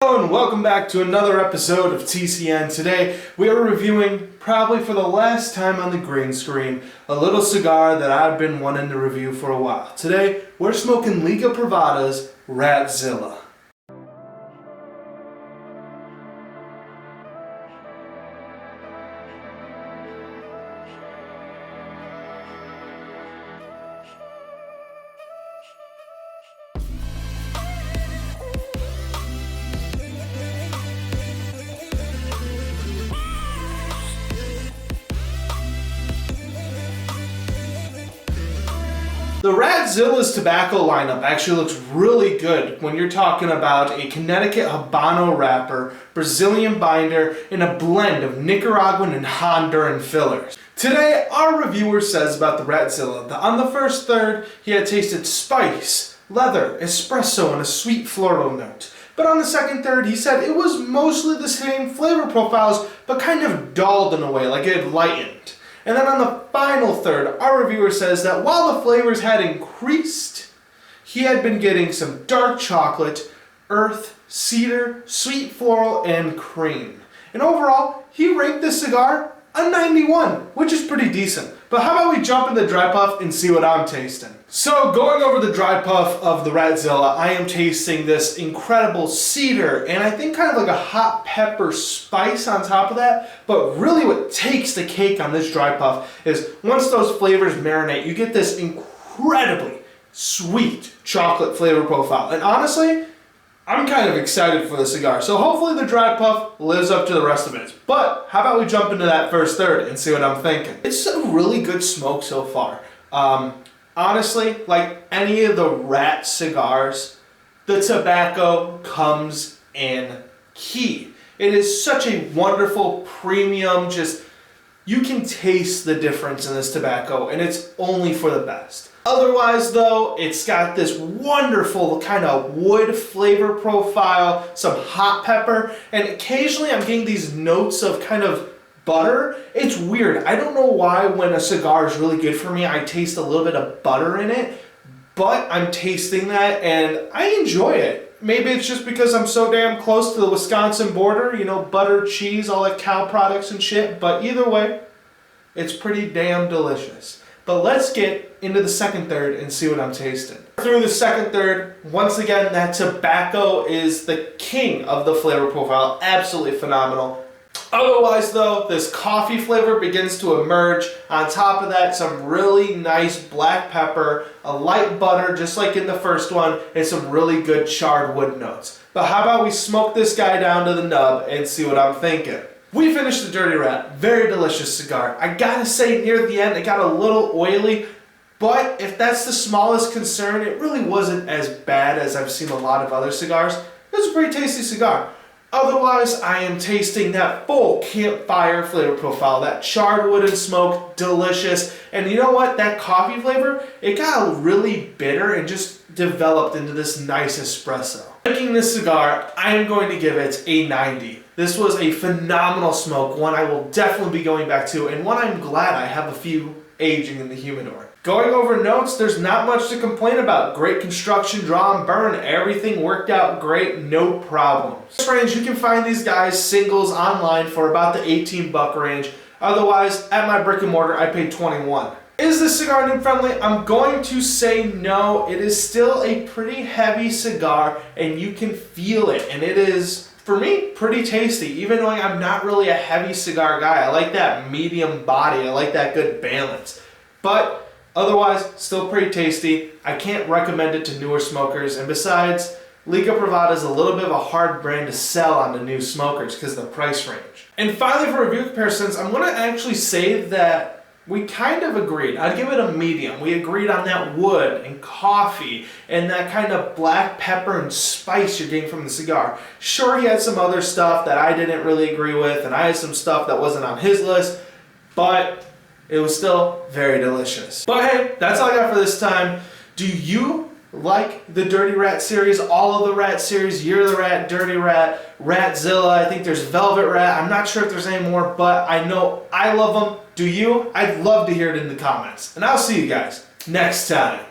Hello and welcome back to another episode of TCN. Today we are reviewing, probably for the last time on the green screen, a little cigar that I've been wanting to review for a while. Today we're smoking Liga Privada's Ratzilla. The Ratzilla's tobacco lineup actually looks really good when you're talking about a Connecticut Habano wrapper, Brazilian binder, and a blend of Nicaraguan and Honduran fillers. Today, our reviewer says about the Ratzilla that on the first third, he had tasted spice, leather, espresso, and a sweet floral note. But on the second third, he said it was mostly the same flavor profiles, but kind of dulled in a way, like it had lightened. And then on the final third, our reviewer says that while the flavors had increased, he had been getting some dark chocolate, earth, cedar, sweet floral, and cream. And overall, he ranked this cigar a 91, which is pretty decent. But how about we jump in the dry puff and see what I'm tasting? So going over the dry puff of the Ratzilla, I am tasting this incredible cedar and I think kind of like a hot pepper spice on top of that. But really what takes the cake on this dry puff is once those flavors marinate, you get this incredibly sweet chocolate flavor profile. And honestly, I'm kind of excited for the cigar. So hopefully the dry puff lives up to the rest of it. But how about we jump into that first third and see what I'm thinking. It's a really good smoke so far. Honestly, like any of the Rat cigars, the tobacco comes in key. It is such a wonderful premium, just you can taste the difference in this tobacco and it's only for the best. Otherwise though, it's got this wonderful kind of wood flavor profile, some hot pepper, and occasionally I'm getting these notes of kind of butter. It's weird. I don't know why when a cigar is really good for me, I taste a little bit of butter in it, but I'm tasting that and I enjoy it. Maybe it's just because I'm so damn close to the Wisconsin border, you know, butter, cheese, all that cow products and shit, but either way, it's pretty damn delicious. But let's get into the second third and see what I'm tasting. Through the second third, once again, that tobacco is the king of the flavor profile. Absolutely phenomenal. Otherwise though, this coffee flavor begins to emerge. On top of that, some really nice black pepper, a light butter just like in the first one, and some really good charred wood notes. But how about we smoke this guy down to the nub and see what I'm thinking. We finished the Dirty Rat. Very delicious cigar. I gotta say near the end it got a little oily, but if that's the smallest concern, it really wasn't as bad as I've seen a lot of other cigars. It was a pretty tasty cigar. Otherwise, I am tasting that full campfire flavor profile, that charred wood and smoke, delicious. And you know what? That coffee flavor, it got really bitter and just developed into this nice espresso. Ranking this cigar, I am going to give it a 90. This was a phenomenal smoke, one I will definitely be going back to, and one I'm glad I have a few aging in the humidor. Going over notes, there's not much to complain about. Great construction, draw and burn, everything worked out great, no problems. This range, you can find these guys singles online for about the 18 buck range. Otherwise, at my brick and mortar, I paid 21. Is this cigar noob friendly? I'm going to say no. It is still a pretty heavy cigar and you can feel it, and it is, for me, pretty tasty, even though I'm not really a heavy cigar guy. I like that medium body, I like that good balance. But otherwise, still pretty tasty. I can't recommend it to newer smokers, and besides, Liga Privada is a little bit of a hard brand to sell on to new smokers because of the price range. And finally, for review comparisons, I'm going to actually say that we kind of agreed. I'd give it a medium. We agreed on that wood and coffee and that kind of black pepper and spice you're getting from the cigar. Sure, he had some other stuff that I didn't really agree with, and I had some stuff that wasn't on his list, but it was still very delicious. But hey, that's all I got for this time. Do you like the Dirty Rat series, all of the Rat series, Year of the Rat, Dirty Rat, Ratzilla? I think there's Velvet Rat. I'm not sure if there's any more, but I know I love them. Do you? I'd love to hear it in the comments. And I'll see you guys next time.